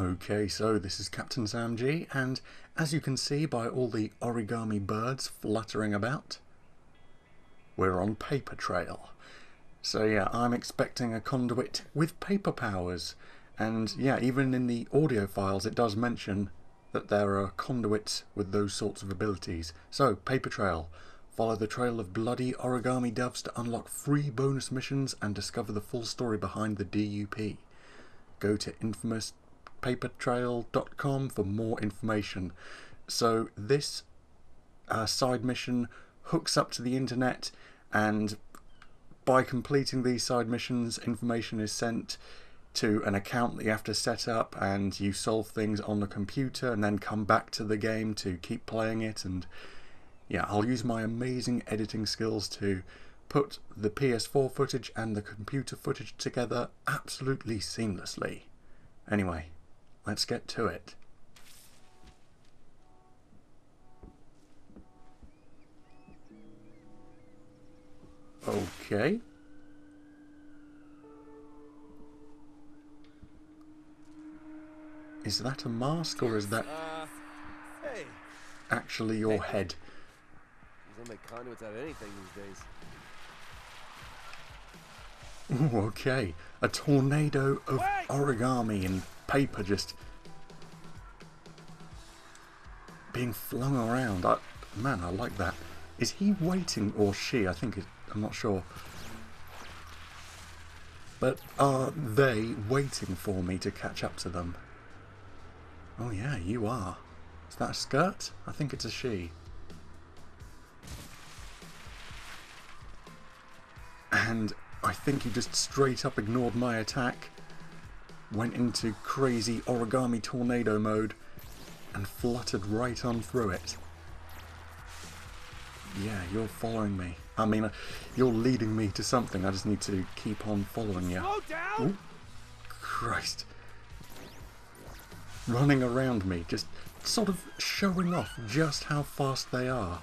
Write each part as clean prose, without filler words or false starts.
Okay, so this is Captain Sam G, and as you can see by all the origami birds fluttering about, we're on Papertrail. So yeah, I'm expecting a conduit with paper powers, and yeah, even in the audio files it does mention that there are conduits with those sorts of abilities. So, Papertrail. Follow the trail of bloody origami doves to unlock free bonus missions and discover the full story behind the DUP. Go to infamouspapertrail.com for more information. So this side mission hooks up to the internet, and by completing these side missions, information is sent to an account that you have to set up, and you solve things on the computer and then come back to the game to keep playing it. And yeah, I'll use my amazing editing skills to put the PS4 footage and the computer footage together absolutely seamlessly. Anyway, let's get to it. Okay. Is that a mask, or is that actually your head? Don't make conduits out of anything these days. Ooh, okay. A tornado of origami and paper just being flung around. Man, I like that. Is he waiting, or she? I'm not sure. But are they waiting for me to catch up to them? Oh yeah, you are. Is that a skirt? I think it's a she. And I think he just straight up ignored my attack, went into crazy origami tornado mode, and fluttered right on through it. Yeah, you're following me. I mean, you're leading me to something. I just need to keep on following you. Slow down! Ooh, Christ. Running around me, just sort of showing off just how fast they are.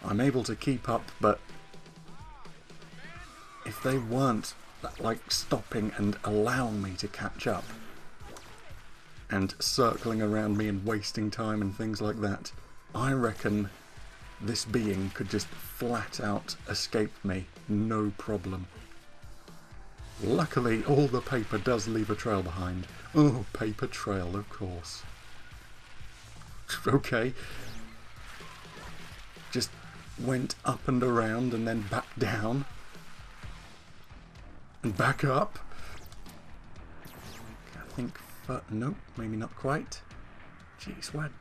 I'm able to keep up, but if they weren't like stopping and allowing me to catch up and circling around me and wasting time and things like that, I reckon this being could just flat out escape me, no problem. Luckily, all the paper does leave a trail behind. Oh, paper trail, of course. Okay. Just went up and around and then back down. And back up. I think, nope, maybe not quite. Jeez, where?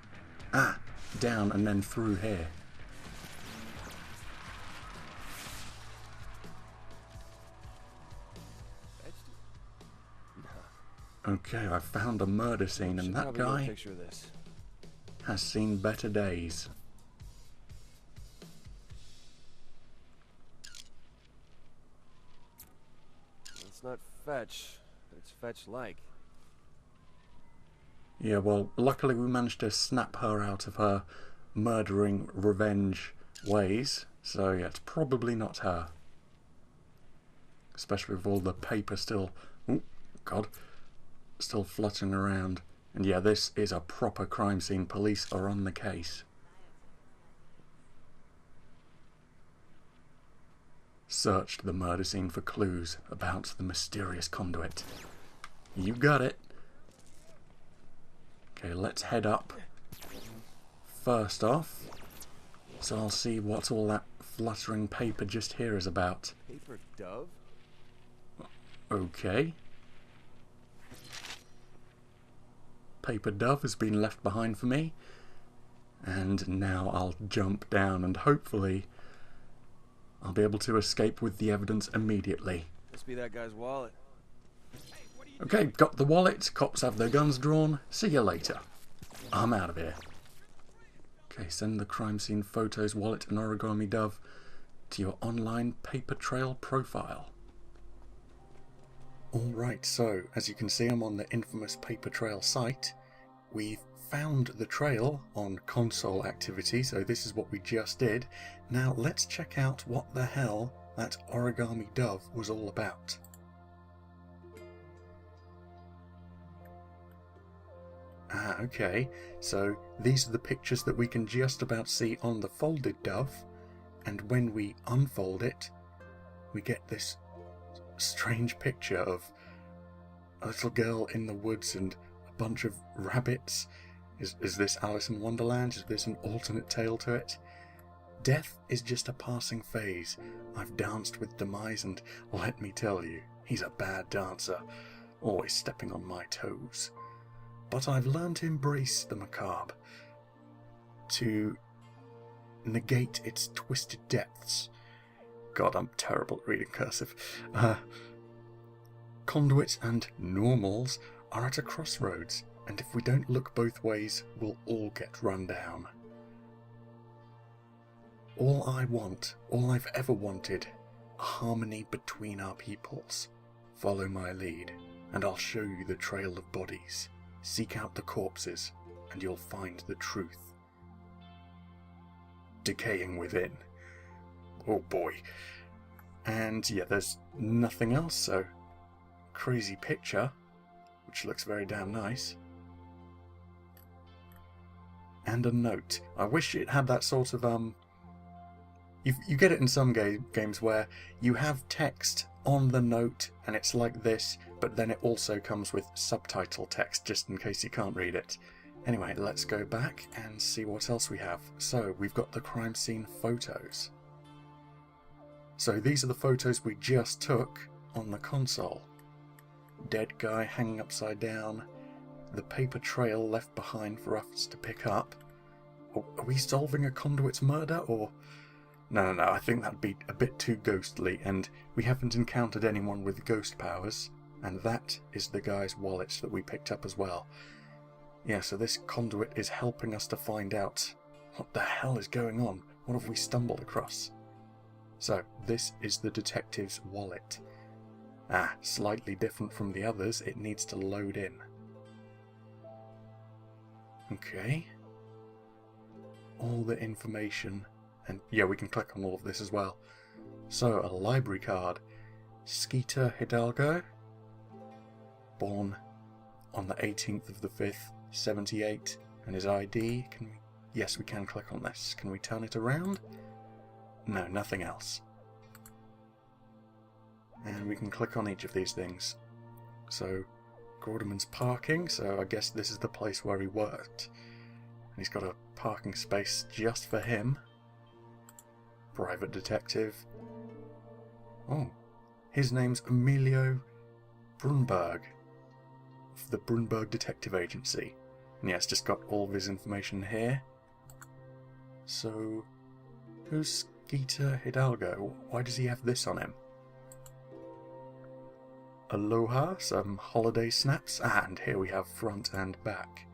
Ah, down and then through here. Okay, I found a murder scene, and that guy has seen better days. It's not fetch, but it's fetch-like. Yeah, well, luckily we managed to snap her out of her murdering revenge ways, so yeah, it's probably not her. Especially with all the paper still, oh god, still fluttering around. And yeah, this is a proper crime scene. Police are on the case. Searched the murder scene for clues about the mysterious conduit. You got it. Okay, let's head up. First off, so I'll see what all that fluttering paper just here is about. Paper dove? Okay. Paper dove has been left behind for me. And now I'll jump down and hopefully I'll be able to escape with the evidence immediately. Must be that guy's wallet. Okay, got the wallet. Cops have their guns drawn. See you later. I'm out of here. Okay, send the crime scene photos, wallet and origami dove to your online Papertrail profile. Alright, so as you can see, I'm on the infamous Papertrail site. We've found the trail on console activity, so this is what we just did. Now let's check out what the hell that origami dove was all about. Ah, okay. So these are the pictures that we can just about see on the folded dove, and when we unfold it, we get this strange picture of a little girl in the woods and a bunch of rabbits. Is this Alice in Wonderland? Is this an alternate tale to it? Death is just a passing phase. I've danced with Demise, and let me tell you, he's a bad dancer, always stepping on my toes. But I've learned to embrace the macabre, to negate its twisted depths. God, I'm terrible at reading cursive. Conduits and normals are at a crossroads, and if we don't look both ways, we'll all get run down. All I want, all I've ever wanted, a harmony between our peoples. Follow my lead, and I'll show you the trail of bodies. Seek out the corpses, and you'll find the truth. Decaying within. Oh boy. And yeah, there's nothing else, so crazy picture, which looks very damn nice. And a note. I wish it had that sort of you get it in some games where you have text on the note and it's like this, but then it also comes with subtitle text just in case you can't read it. Anyway, let's go back and see what else we have. So we've got the crime scene photos. So these are the photos we just took on the console. Dead guy hanging upside down, the paper trail left behind for us to pick up. Are we solving a conduit's murder, or... No, I think that'd be a bit too ghostly, and we haven't encountered anyone with ghost powers, and that is the guy's wallet that we picked up as well. Yeah, so this conduit is helping us to find out what the hell is going on. What have we stumbled across? So, this is the detective's wallet. Ah, slightly different from the others, it needs to load in. Okay. All the information, and yeah, we can click on all of this as well. So, a library card. Skeeter Hidalgo, born on the 18th of the 5th, 78, and his ID, yes, we can click on this. Can we turn it around? No, nothing else. And we can click on each of these things. So, Gorderman's parking, so I guess this is the place where he worked. And he's got a parking space just for him. Private detective. Oh, his name's Emilio Brunberg, of the Brunberg Detective Agency. And yeah, it's just got all of his information here. So, who's Skeeter Hidalgo? Why does he have this on him? Aloha, some holiday snaps, and here we have front and back.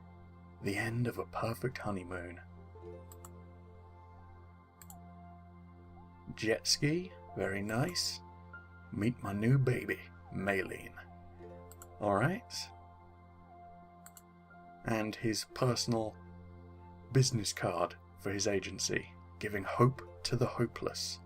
The end of a perfect honeymoon. Jet ski, very nice. Meet my new baby, Maylene. Alright. And his personal business card for his agency, giving hope to the hopeless.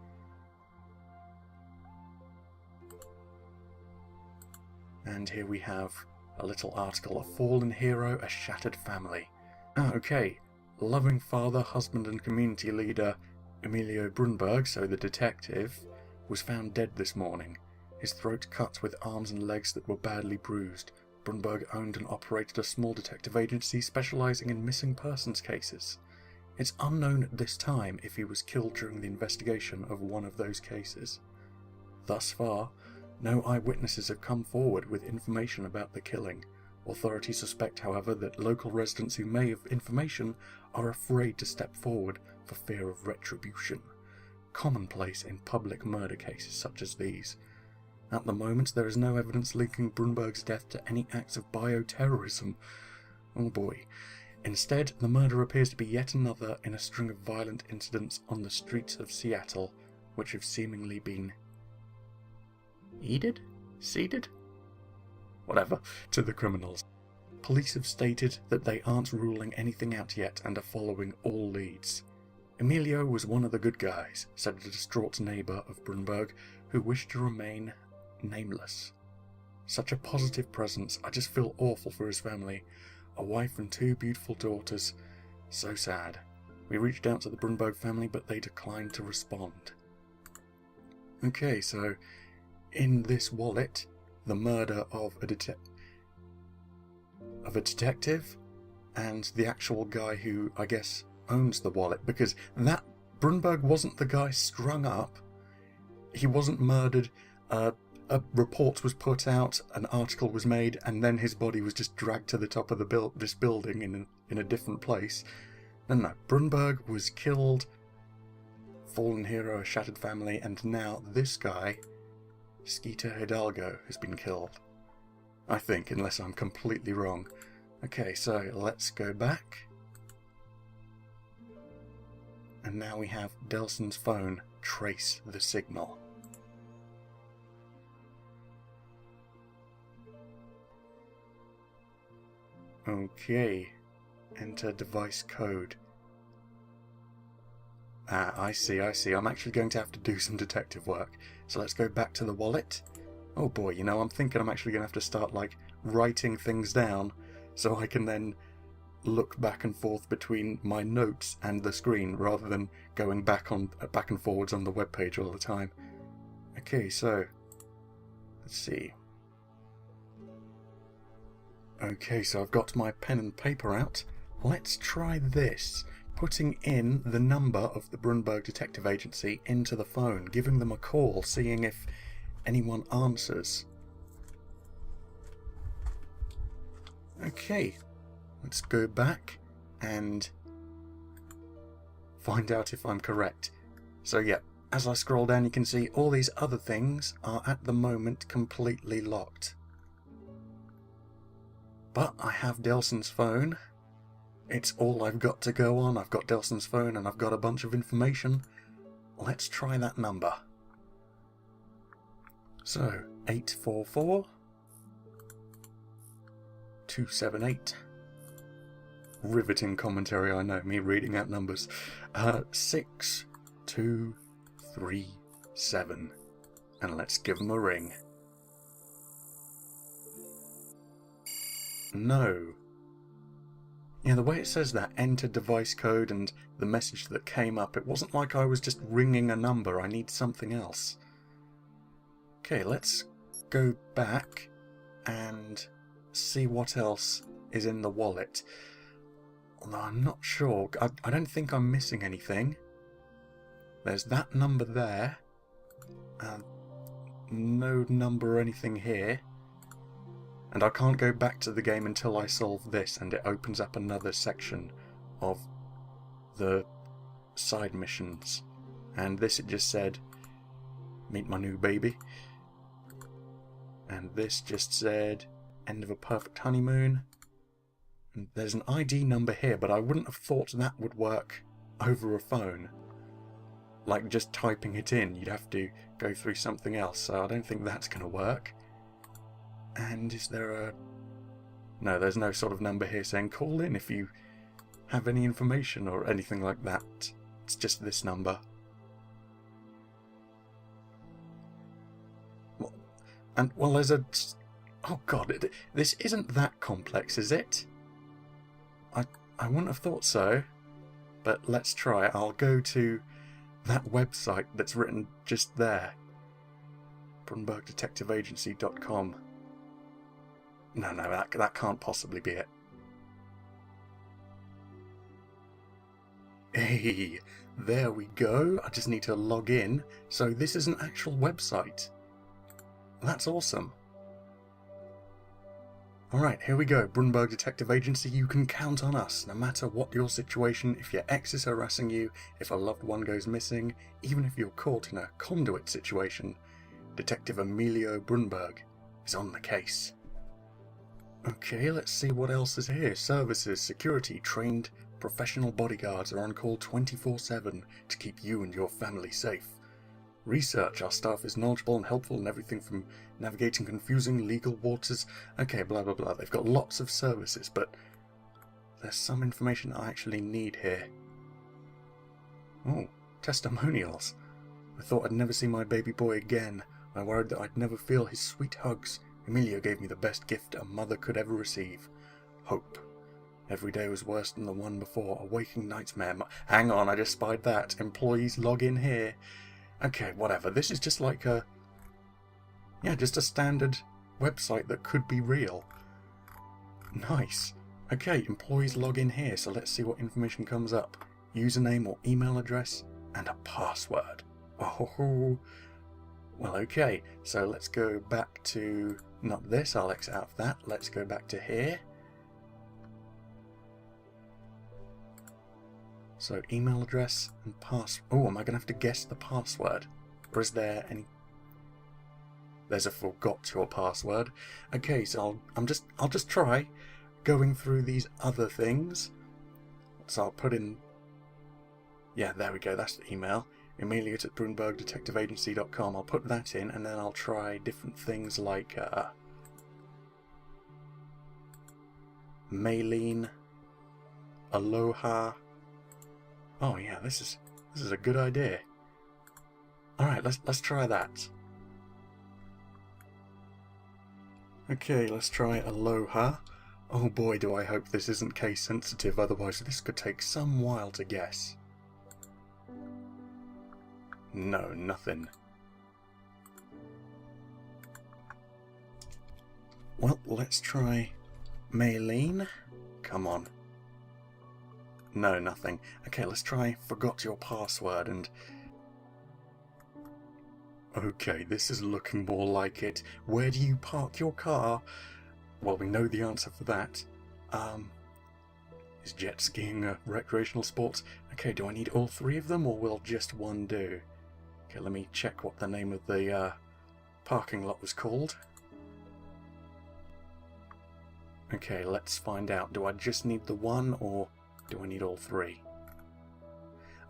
And here we have a little article, a fallen hero, a shattered family. Ah, okay. Loving father, husband and community leader Emilio Brunberg, so the detective, was found dead this morning. His throat cut with arms and legs that were badly bruised. Brunberg owned and operated a small detective agency specializing in missing persons cases. It's unknown at this time if he was killed during the investigation of one of those cases. Thus far, no eyewitnesses have come forward with information about the killing. Authorities suspect, however, that local residents who may have information are afraid to step forward for fear of retribution. Commonplace in public murder cases such as these. At the moment, there is no evidence linking Brunberg's death to any acts of bioterrorism. Oh boy. Instead, the murder appears to be yet another in a string of violent incidents on the streets of Seattle, which have seemingly been ceded? Whatever, to the criminals. Police have stated that they aren't ruling anything out yet and are following all leads. Emilio was one of the good guys, said a distraught neighbour of Brunberg, who wished to remain nameless. Such a positive presence, I just feel awful for his family. A wife and 2 beautiful daughters. So sad. We reached out to the Brunberg family, but they declined to respond. Okay, so in this wallet, the murder of a detective and the actual guy who, I guess, owns the wallet, because that Brunberg wasn't the guy strung up. He wasn't murdered. A report was put out, an article was made, and then his body was just dragged to the top of this building in a different place. No, Brunberg was killed, fallen hero, a shattered family, and now this guy, Skeeter Hidalgo, has been killed. I think, unless I'm completely wrong. Okay, so let's go back. And now we have Delson's phone trace the signal. Okay, enter device code. Ah, I see. I'm actually going to have to do some detective work. So let's go back to the wallet. Oh boy, I'm thinking I'm actually going to have to start, writing things down so I can then look back and forth between my notes and the screen rather than going back and forwards on the webpage all the time. Okay, so let's see. Okay, so I've got my pen and paper out. Let's try this. Putting in the number of the Brunberg Detective Agency into the phone, giving them a call, seeing if anyone answers. Okay, let's go back and find out if I'm correct. So yeah, as I scroll down you can see all these other things are at the moment completely locked. But I have Delson's phone. It's all I've got to go on. I've got Delson's phone and I've got a bunch of information. Let's try that number. So, 844 278. Riveting commentary, I know, me reading out numbers. 6237. And let's give them a ring. No. Yeah, the way it says that, enter device code, and the message that came up, it wasn't like I was just ringing a number. I need something else. Okay, let's go back and see what else is in the wallet. Although I'm not sure. I don't think I'm missing anything. There's that number there. No number or anything here. And I can't go back to the game until I solve this, and it opens up another section of the side missions. And this, it just said, meet my new baby. And this just said, end of a perfect honeymoon. And there's an ID number here, but I wouldn't have thought that would work over a phone. Like just typing it in, you'd have to go through something else, so I don't think that's going to work. And is there a... No, there's no sort of number here saying call in if you have any information or anything like that. It's just this number. And, well, there's a... Oh god, this isn't that complex, is it? I wouldn't have thought so. But let's try. I'll go to that website that's written just there. BrunbergDetectiveAgency.com. No, that can't possibly be it. Hey, there we go. I just need to log in. So this is an actual website. That's awesome. Alright, here we go. Brunberg Detective Agency, you can count on us. No matter what your situation, if your ex is harassing you, if a loved one goes missing, even if you're caught in a conduit situation, Detective Emilio Brunberg is on the case. Okay, let's see what else is here. Services, security, trained professional bodyguards are on call 24/7 to keep you and your family safe. Research, our staff is knowledgeable and helpful in everything from navigating confusing legal waters. Okay, blah blah blah. They've got lots of services, but there's some information I actually need here. Oh, testimonials. I thought I'd never see my baby boy again. I worried that I'd never feel his sweet hugs. Emilio gave me the best gift a mother could ever receive. Hope. Every day was worse than the one before. A waking nightmare. Hang on, I just spied that. Employees log in here. Okay, whatever. This is just like a... yeah, just a standard website that could be real. Nice. Okay, employees log in here, so let's see what information comes up. Username or email address, and a password. Oh, well, okay, so let's go back to... not this, I'll exit out of that. Let's go back to here. So, email address and pass... oh, am I going to have to guess the password? Or is there any... there's a forgot your password. Okay, so I'll just try going through these other things. So I'll put in... yeah, there we go, that's the email. Emiliot@BrunbergDetectiveAgency.com. I'll put that in, and then I'll try different things like Maylene, Aloha. Oh yeah, this is a good idea. Alright, let's try that. Okay, let's try Aloha. Oh boy, do I hope this isn't case sensitive, otherwise this could take some while to guess. No, nothing. Well, let's try Maylene. Come on. No, nothing. Okay, let's try forgot your password and... okay, this is looking more like it. Where do you park your car? Well, we know the answer for that. Is jet skiing a recreational sport? Okay, do I need all three of them, or will just one do? Okay, let me check what the name of the parking lot was called. Okay, let's find out. Do I just need the one, or do I need all three?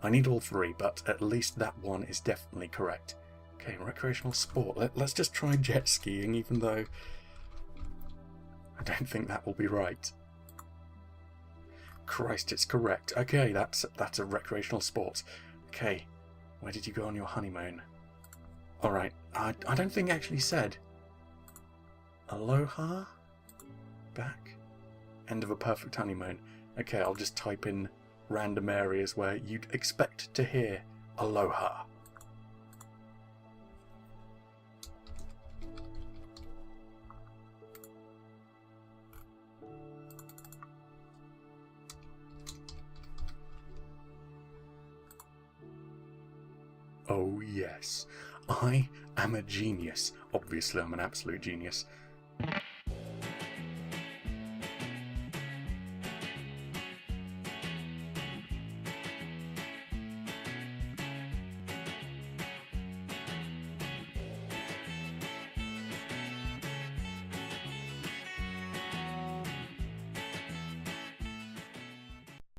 I need all three, but at least that one is definitely correct. Okay, recreational sport. Let's just try jet skiing, even though I don't think that will be right. Christ, it's correct. Okay, that's a recreational sport. Okay, where did you go on your honeymoon? Alright, I don't think it actually said. Aloha? Back? End of a perfect honeymoon. Okay, I'll just type in random areas where you'd expect to hear Aloha. Oh yes, I am a genius. Obviously I'm an absolute genius.